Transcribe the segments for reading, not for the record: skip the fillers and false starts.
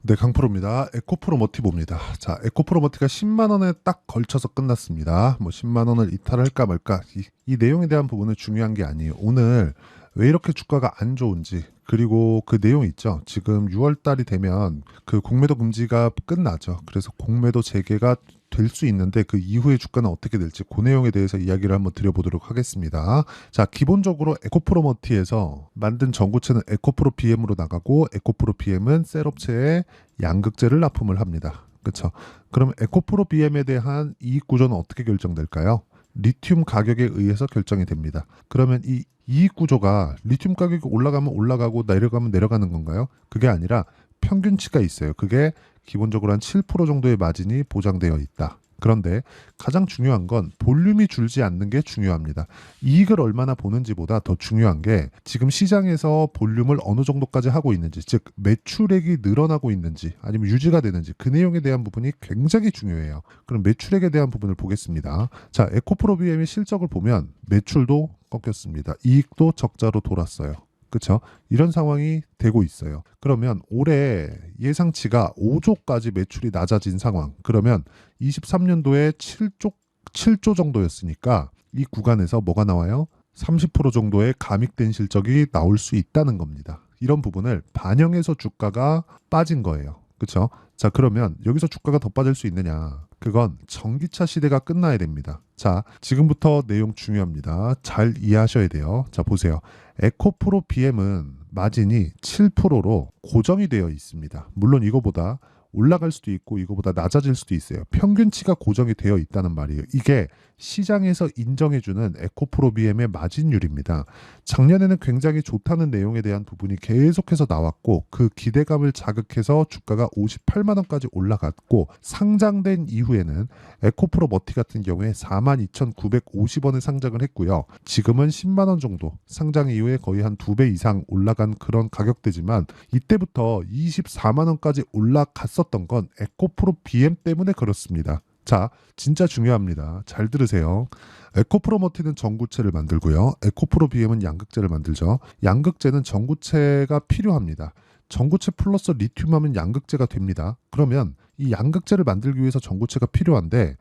네, 강프로입니다. 에코프로 머티봅니다. 자, 에코프로 머티가 10만 원에 딱 걸쳐서 끝났습니다. 뭐 10만 원을 이탈할까 말까 이 내용에 대한 부분은 중요한 게 아니에요. 오늘 왜 이렇게 주가가 안 좋은지 그리고 그 내용 있죠. 지금 6월 달이 되면 그 공매도 금지가 끝나죠. 그래서 공매도 재개가 될 수 있는데 그 이후에 주가는 어떻게 될지 그 내용에 대해서 이야기를 한번 드려보도록 하겠습니다. 자, 기본적으로 에코프로 머티에서 만든 전구체는 에코프로 BM으로 나가고 에코프로 BM은 셀업체에 양극재를 납품을 합니다. 그렇죠? 그럼 에코프로 BM에 대한 이익 구조는 어떻게 결정될까요? 리튬 가격에 의해서 결정이 됩니다. 그러면 이 이익 구조가 리튬 가격이 올라가면 올라가고 내려가면 내려가는 건가요? 그게 아니라 평균치가 있어요. 그게 기본적으로 한 7% 정도의 마진이 보장되어 있다. 그런데 가장 중요한 건 볼륨이 줄지 않는 게 중요합니다. 이익을 얼마나 보는지보다 더 중요한 게 지금 시장에서 볼륨을 어느 정도까지 하고 있는지, 즉 매출액이 늘어나고 있는지 아니면 유지가 되는지 그 내용에 대한 부분이 굉장히 중요해요. 그럼 매출액에 대한 부분을 보겠습니다. 자, 에코프로 BM의 실적을 보면 매출도 꺾였습니다. 이익도 적자로 돌았어요. 그렇죠? 이런 상황이 되고 있어요. 그러면 올해 예상치가 5조까지 매출이 낮아진 상황. 그러면 23년도에 7조 정도였으니까 이 구간에서 뭐가 나와요? 30% 정도의 감익된 실적이 나올 수 있다는 겁니다. 이런 부분을 반영해서 주가가 빠진 거예요. 그렇죠? 자, 그러면 여기서 주가가 더 빠질 수 있느냐? 그건 전기차 시대가 끝나야 됩니다. 자, 지금부터 내용 중요합니다. 잘 이해하셔야 돼요. 자, 보세요. 에코프로 BM은 마진이 7%로 고정이 되어 있습니다. 물론 이거보다 올라갈 수도 있고 이거보다 낮아질 수도 있어요. 평균치가 고정이 되어 있다는 말이에요. 이게 시장에서 인정해주는 에코프로 BM의 마진율입니다. 작년에는 굉장히 좋다는 내용에 대한 부분이 계속해서 나왔고 그 기대감을 자극해서 주가가 58만 원까지 올라갔고 상장된 이후에는 에코프로 머티 같은 경우에 42,950원에 상장을 했고요. 지금은 10만 원 정도 상장 이후에 거의 한 2배 이상 올라간 그런 가격대지만 이때부터 24만 원까지 올라갔었던 건 에코프로 BM 때문에 그렇습니다. 자, 진짜 중요합니다. 잘 들으세요. 에코프로 머티는 전구체를 만들고요. 에코프로 BM은 양극재를 만들죠. 양극재는 전구체가 필요합니다. 전구체 플러스 리튬하면 양극재가 됩니다. 그러면 이 양극재를 만들기 위해서 전구체가 필요한데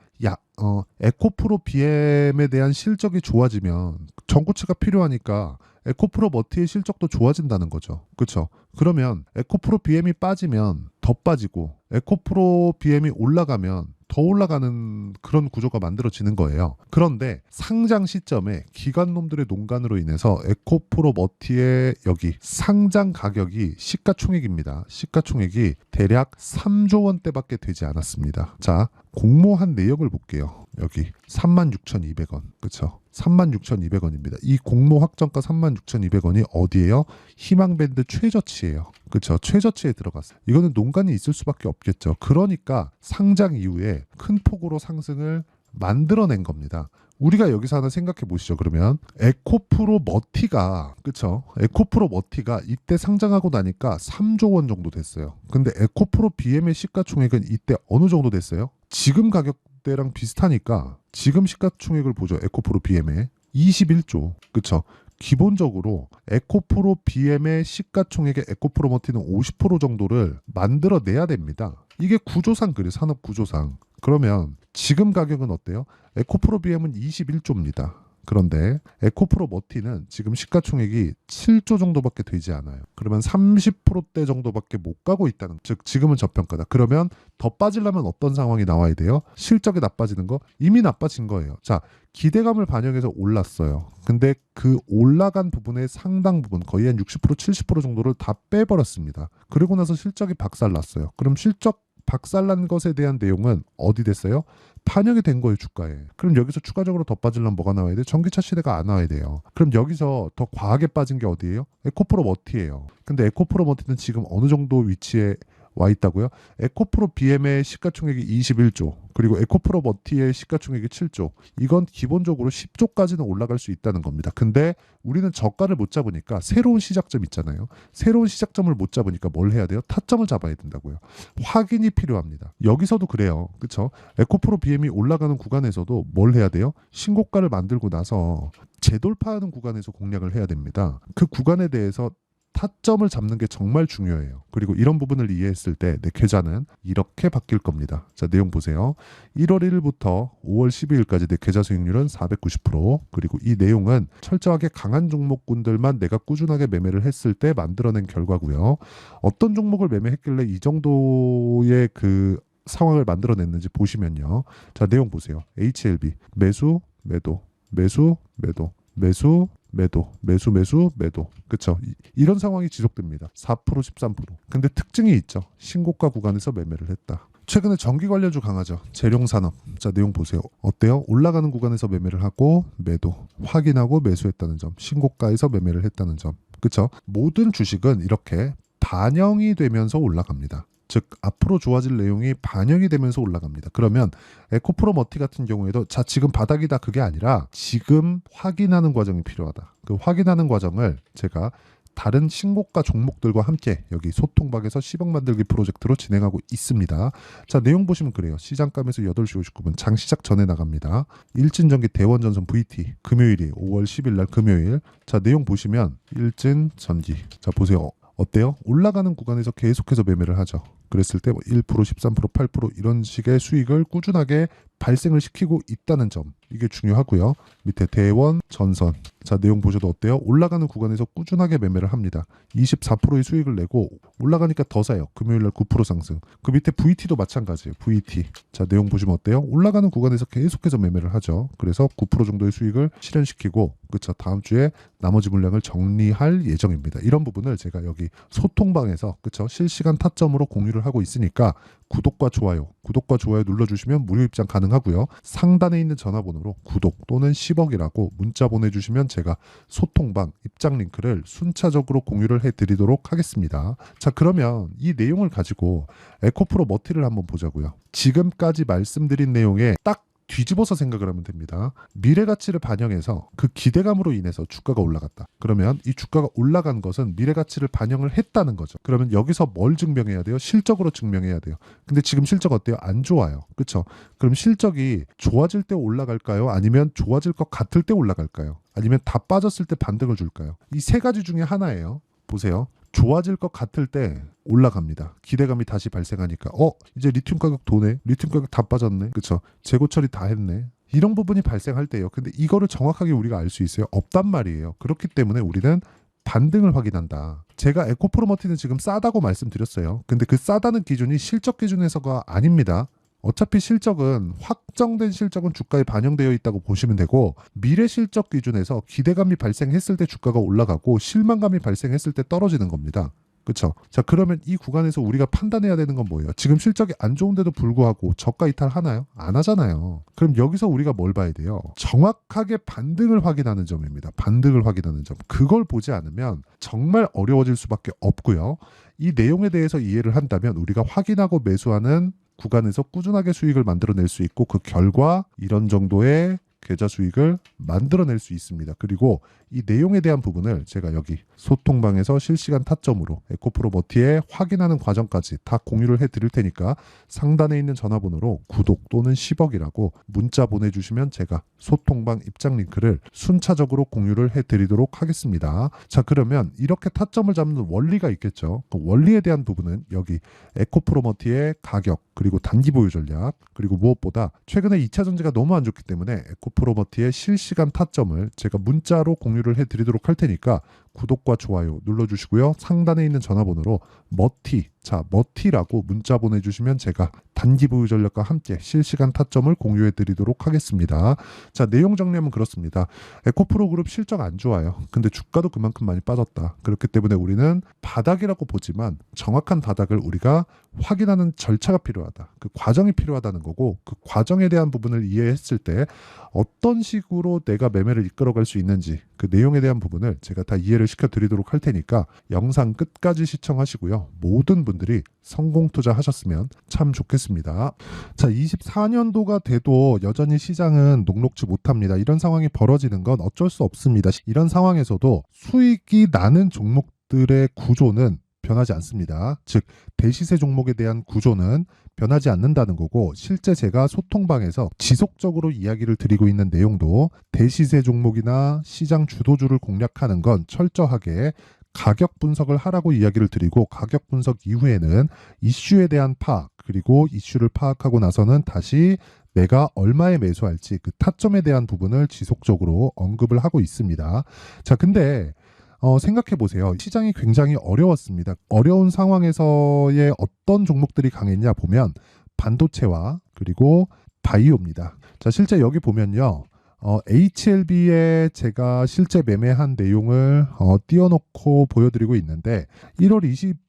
에코프로 BM에 대한 실적이 좋아지면 전구체가 필요하니까 에코프로 머티의 실적도 좋아진다는 거죠. 그렇죠? 그러면 에코프로 BM이 빠지면 더 빠지고 에코프로 BM이 올라가면 더 올라가는 그런 구조가 만들어지는 거예요. 그런데 상장 시점에 기관놈들의 농간으로 인해서 에코프로 머티의 여기 상장 가격이 시가총액입니다. 시가총액이 대략 3조 원대밖에 되지 않았습니다. 자, 공모한 내역을 볼게요. 여기 36,200원. 그렇죠? 36,200원입니다. 이 공모 확정가 36,200원이 어디예요? 희망밴드 최저치예요. 그렇죠? 최저치에 들어갔어요. 이거는 농간이 있을 수밖에 없겠죠. 그러니까 상장 이후에 큰 폭으로 상승을 만들어낸 겁니다. 우리가 여기서 하나 생각해 보시죠. 그러면 에코프로 머티가 그쵸? 에코프로 머티가 이때 상장하고 나니까 3조 원 정도 됐어요. 근데 에코프로 BM의 시가총액은 이때 어느 정도 됐어요? 지금 가격대랑 비슷하니까 지금 시가총액을 보죠. 에코프로 BM의 21조. 그쵸? 기본적으로 에코프로 BM의 시가총액의 에코프로 머티는 50% 정도를 만들어내야 됩니다. 이게 구조상 그래, 산업 구조상. 그러면 지금 가격은 어때요? 에코프로 BM은 21조입니다. 그런데 에코프로 머티는 지금 시가총액이 7조 정도밖에 되지 않아요. 그러면 30%대 정도밖에 못 가고 있다는, 즉 지금은 저평가다. 그러면 더 빠지려면 어떤 상황이 나와야 돼요? 실적이 나빠지는 거? 이미 나빠진 거예요. 자, 기대감을 반영해서 올랐어요. 근데 그 올라간 부분의 상당 부분, 거의 한 60%, 70% 정도를 다 빼버렸습니다. 그리고 나서 실적이 박살났어요. 그럼 실적 박살난 것에 대한 내용은 어디 됐어요? 반영이 된 거예요, 주가에. 그럼 여기서 추가적으로 더 빠지려면 뭐가 나와야 돼? 전기차 시대가 안 나와야 돼요. 그럼 여기서 더 과하게 빠진 게 어디예요? 에코프로 머티예요. 근데 에코프로 머티는 지금 어느 정도 위치에 와 있다고요? 에코프로 BM의 시가총액이 21조, 그리고 에코프로 머티의 시가총액이 7조. 이건 기본적으로 10조까지는 올라갈 수 있다는 겁니다. 근데 우리는 저가를 못 잡으니까 새로운 시작점 있잖아요. 새로운 시작점을 못 잡으니까 뭘 해야 돼요? 타점을 잡아야 된다고요. 확인이 필요합니다. 여기서도 그래요. 그렇죠? 에코프로 BM이 올라가는 구간에서도 뭘 해야 돼요? 신고가를 만들고 나서 재돌파하는 구간에서 공략을 해야 됩니다. 그 구간에 대해서 타점을 잡는 게 정말 중요해요. 그리고 이런 부분을 이해했을 때 내 계좌는 이렇게 바뀔 겁니다. 자, 내용 보세요. 1월 1일부터 5월 12일까지 내 계좌 수익률은 490%. 그리고 이 내용은 철저하게 강한 종목군들만 내가 꾸준하게 매매를 했을 때 만들어낸 결과고요. 어떤 종목을 매매했길래 이 정도의 그 상황을 만들어냈는지 보시면요. 자, 내용 보세요. HLB 매수, 매도, 매수, 매도, 매수, 매도, 매수, 매수, 매도. 그쵸? 이런 상황이 지속됩니다. 4%, 13%. 근데 특징이 있죠. 신고가 구간에서 매매를 했다. 최근에 전기 관련주 강하죠. 재룡산업. 자, 내용 보세요. 어때요? 올라가는 구간에서 매매를 하고 매도, 확인하고 매수했다는 점. 신고가에서 매매를 했다는 점. 그쵸? 모든 주식은 이렇게 반영이 되면서 올라갑니다. 즉 앞으로 좋아질 내용이 반영이 되면서 올라갑니다. 그러면 에코프로머티 같은 경우에도 자 지금 바닥이다 그게 아니라 지금 확인하는 과정이 필요하다. 그 확인하는 과정을 제가 다른 신고가 종목들과 함께 여기 소통방에서 10억 만들기 프로젝트로 진행하고 있습니다. 자, 내용 보시면 그래요. 시장감에서 8시 59분 장 시작 전에 나갑니다. 일진전기 대원전선 VT 금요일이 5월 10일 날 금요일. 자, 내용 보시면 일진전기. 자, 보세요. 어때요? 올라가는 구간에서 계속해서 매매를 하죠. 그랬을 때 1%, 13%, 8% 이런 식의 수익을 꾸준하게 발생을 시키고 있다는 점. 이게 중요하고요. 밑에 대원, 전선. 자, 내용 보셔도 어때요? 올라가는 구간에서 꾸준하게 매매를 합니다. 24%의 수익을 내고 올라가니까 더 사요. 금요일날 9% 상승. 그 밑에 VT도 마찬가지예요. VT. 자, 내용 보시면 어때요? 올라가는 구간에서 계속해서 매매를 하죠. 그래서 9% 정도의 수익을 실현시키고 그쵸? 다음 주에 나머지 물량을 정리할 예정입니다. 이런 부분을 제가 여기 소통방에서 그쵸? 실시간 타점으로 공유를 하고 있으니까 구독과 좋아요 눌러주시면 무료 입장 가능하고요. 상단에 있는 전화번호로 구독 또는 10억이라고 문자 보내주시면 제가 소통방 입장 링크를 순차적으로 공유를 해드리도록 하겠습니다. 자, 그러면 이 내용을 가지고 에코프로 머티를 한번 보자고요. 지금까지 말씀드린 내용에 딱 뒤집어서 생각을 하면 됩니다. 미래 가치를 반영해서 그 기대감으로 인해서 주가가 올라갔다. 그러면 이 주가가 올라간 것은 미래 가치를 반영을 했다는 거죠. 그러면 여기서 뭘 증명해야 돼요? 실적으로 증명해야 돼요. 근데 지금 실적 어때요? 안 좋아요. 그렇죠? 그럼 실적이 좋아질 때 올라갈까요? 아니면 좋아질 것 같을 때 올라갈까요? 아니면 다 빠졌을 때 반등을 줄까요? 이 세 가지 중에 하나예요. 보세요. 좋아질 것 같을 때 올라갑니다. 기대감이 다시 발생하니까 이제 리튬 가격 도네. 리튬 가격 다 빠졌네. 그쵸? 재고 처리 다 했네. 이런 부분이 발생할 때요. 근데 이거를 정확하게 우리가 알 수 있어요? 없단 말이에요. 그렇기 때문에 우리는 반등을 확인한다. 제가 에코프로머티는 지금 싸다고 말씀드렸어요. 근데 그 싸다는 기준이 실적 기준에서가 아닙니다. 어차피 실적은 확정된 실적은 주가에 반영되어 있다고 보시면 되고 미래 실적 기준에서 기대감이 발생했을 때 주가가 올라가고 실망감이 발생했을 때 떨어지는 겁니다. 그렇죠? 자, 그러면 이 구간에서 우리가 판단해야 되는 건 뭐예요? 지금 실적이 안 좋은데도 불구하고 저가 이탈 하나요? 안 하잖아요. 그럼 여기서 우리가 뭘 봐야 돼요? 정확하게 반등을 확인하는 점입니다. 반등을 확인하는 점. 그걸 보지 않으면 정말 어려워질 수밖에 없고요. 이 내용에 대해서 이해를 한다면 우리가 확인하고 매수하는 구간에서 꾸준하게 수익을 만들어낼 수 있고 그 결과 이런 정도의 계좌 수익을 만들어낼 수 있습니다. 그리고 이 내용에 대한 부분을 제가 여기 소통방에서 실시간 타점으로 에코프로머티에 확인하는 과정까지 다 공유를 해드릴 테니까 상단에 있는 전화번호로 구독 또는 10억이라고 문자 보내주시면 제가 소통방 입장 링크를 순차적으로 공유를 해드리도록 하겠습니다. 자, 그러면 이렇게 타점을 잡는 원리가 있겠죠. 그 원리에 대한 부분은 여기 에코프로머티의 가격 그리고 단기 보유 전략 그리고 무엇보다 최근에 2차 전지가 너무 안 좋기 때문에 에코프로머티의 실시간 타점을 제가 문자로 공유를 해드리도록 할 테니까 구독과 좋아요 눌러주시고요. 상단에 있는 전화번호로 머티라고 문자 보내주시면 제가 단기 보유 전략과 함께 실시간 타점을 공유해 드리도록 하겠습니다. 자, 내용 정리하면 그렇습니다. 에코프로 그룹 실적 안 좋아요. 근데 주가도 그만큼 많이 빠졌다. 그렇기 때문에 우리는 바닥이라고 보지만 정확한 바닥을 우리가 확인하는 절차가 필요하다. 그 과정이 필요하다는 거고 그 과정에 대한 부분을 이해했을 때 어떤 식으로 내가 매매를 이끌어갈 수 있는지 그 내용에 대한 부분을 제가 다 이해를 시켜드리도록 할 테니까 영상 끝까지 시청하시고요. 모든 분들이 성공 투자하셨으면 참 좋겠습니다. 자, 24년도가 돼도 여전히 시장은 녹록지 못합니다. 이런 상황이 벌어지는 건 어쩔 수 없습니다. 이런 상황에서도 수익이 나는 종목들의 구조는 변하지 않습니다. 즉 대시세 종목에 대한 구조는 변하지 않는다는 거고 실제 제가 소통방에서 지속적으로 이야기를 드리고 있는 내용도 대시세 종목이나 시장 주도주를 공략하는 건 철저하게 가격 분석을 하라고 이야기를 드리고 가격 분석 이후에는 이슈에 대한 파악 그리고 이슈를 파악하고 나서는 다시 내가 얼마에 매수할지 그 타점에 대한 부분을 지속적으로 언급을 하고 있습니다. 자, 근데 생각해 보세요. 시장이 굉장히 어려웠습니다. 어려운 상황에서의 어떤 종목들이 강했냐 보면 반도체와 그리고 바이오입니다. 자, 실제 여기 보면요. HLB에 제가 실제 매매한 내용을 띄워놓고 보여드리고 있는데 1월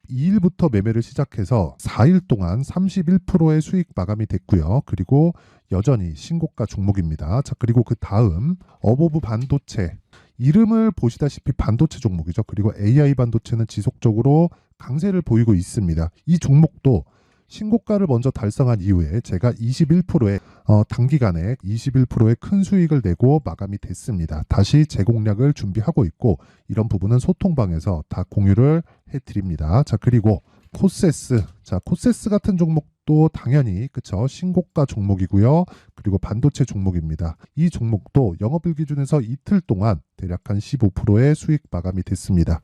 22일부터 매매를 시작해서 4일 동안 31%의 수익 마감이 됐고요. 그리고 여전히 신고가 종목입니다. 자, 그리고 그 다음 어보브 반도체 이름을 보시다시피 반도체 종목이죠. 그리고 AI 반도체는 지속적으로 강세를 보이고 있습니다. 이 종목도 신고가를 먼저 달성한 이후에 제가 21%의 단기간에 21%의 큰 수익을 내고 마감이 됐습니다. 다시 재공략을 준비하고 있고 이런 부분은 소통방에서 다 공유를 해드립니다. 자, 그리고 코세스. 자, 코세스 같은 종목도 당연히 그쵸 신고가 종목이고요. 그리고 반도체 종목입니다. 이 종목도 영업일 기준에서 이틀 동안 대략 한 15%의 수익 마감이 됐습니다.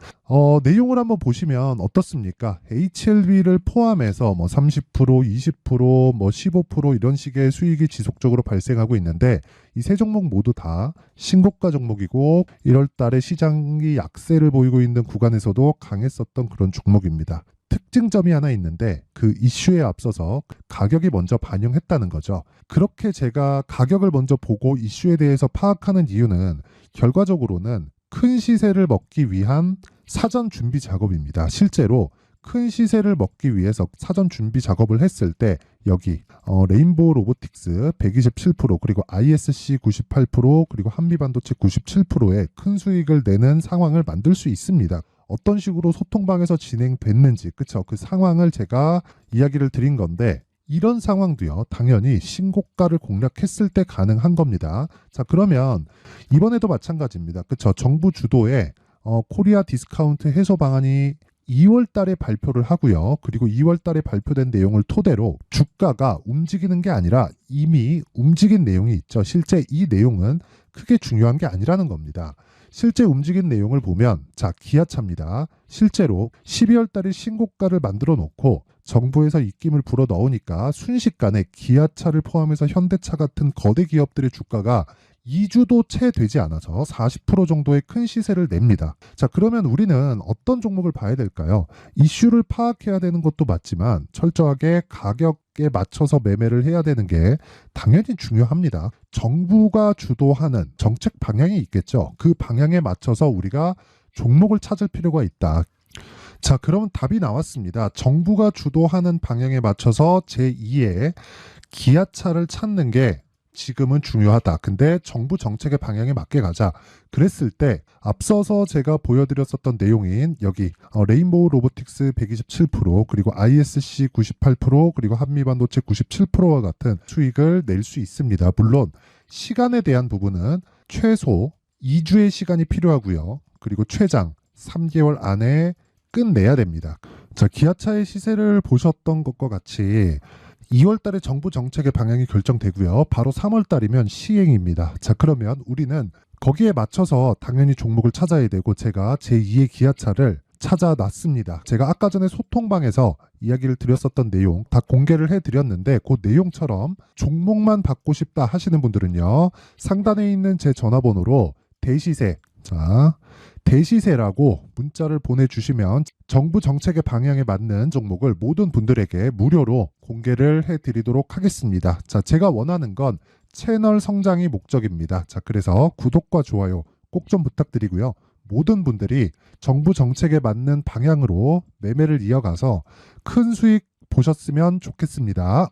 내용을 한번 보시면 어떻습니까? HLB를 포함해서 뭐 30%, 20%, 뭐 15% 이런 식의 수익이 지속적으로 발생하고 있는데 이 세 종목 모두 다 신고가 종목이고 1월 달에 시장이 약세를 보이고 있는 구간에서도 강했었던 그런 종목입니다. 특징점이 하나 있는데 그 이슈에 앞서서 가격이 먼저 반영했다는 거죠. 그렇게 제가 가격을 먼저 보고 이슈에 대해서 파악하는 이유는 결과적으로는 큰 시세를 먹기 위한 사전 준비 작업입니다. 실제로 큰 시세를 먹기 위해서 사전 준비 작업을 했을 때 여기 레인보우 로보틱스 127% 그리고 ISC 98% 그리고 한미반도체 97%의 큰 수익을 내는 상황을 만들 수 있습니다. 어떤 식으로 소통방에서 진행됐는지 그쵸 그 상황을 제가 이야기를 드린 건데 이런 상황도요 당연히 신고가를 공략했을 때 가능한 겁니다. 자, 그러면 이번에도 마찬가지입니다. 그쵸 정부 주도의 코리아 디스카운트 해소 방안이 2월 달에 발표를 하고요. 그리고 2월 달에 발표된 내용을 토대로 주가가 움직이는 게 아니라 이미 움직인 내용이 있죠. 실제 이 내용은 크게 중요한 게 아니라는 겁니다. 실제 움직인 내용을 보면 자 기아차입니다. 실제로 12월 달에 신고가를 만들어 놓고 정부에서 입김을 불어 넣으니까 순식간에 기아차를 포함해서 현대차 같은 거대 기업들의 주가가 2주도 채 되지 않아서 40% 정도의 큰 시세를 냅니다. 자, 그러면 우리는 어떤 종목을 봐야 될까요? 이슈를 파악해야 되는 것도 맞지만 철저하게 가격에 맞춰서 매매를 해야 되는 게 당연히 중요합니다. 정부가 주도하는 정책 방향이 있겠죠. 그 방향에 맞춰서 우리가 종목을 찾을 필요가 있다. 자, 그러면 답이 나왔습니다. 정부가 주도하는 방향에 맞춰서 제2의 기아차를 찾는 게 지금은 중요하다. 근데 정부 정책의 방향에 맞게 가자. 그랬을 때 앞서서 제가 보여드렸었던 내용인 여기 레인보우 로보틱스 127% 그리고 ISC 98% 그리고 한미반도체 97%와 같은 수익을 낼 수 있습니다. 물론 시간에 대한 부분은 최소 2주의 시간이 필요하고요. 그리고 최장 3개월 안에 끝내야 됩니다. 자, 기아차의 시세를 보셨던 것과 같이 2월 달에 정부 정책의 방향이 결정되고요. 바로 3월 달이면 시행입니다. 자, 그러면 우리는 거기에 맞춰서 당연히 종목을 찾아야 되고 제가 제2의 기아차를 찾아놨습니다. 제가 아까 전에 소통방에서 이야기를 드렸었던 내용 다 공개를 해드렸는데 그 내용처럼 종목만 받고 싶다 하시는 분들은요. 상단에 있는 제 전화번호로 대시세 대시세라고 문자를 보내주시면 정부 정책의 방향에 맞는 종목을 모든 분들에게 무료로 공개를 해드리도록 하겠습니다. 자, 제가 원하는 건 채널 성장이 목적입니다. 자, 그래서 구독과 좋아요 꼭 좀 부탁드리고요. 모든 분들이 정부 정책에 맞는 방향으로 매매를 이어가서 큰 수익 보셨으면 좋겠습니다.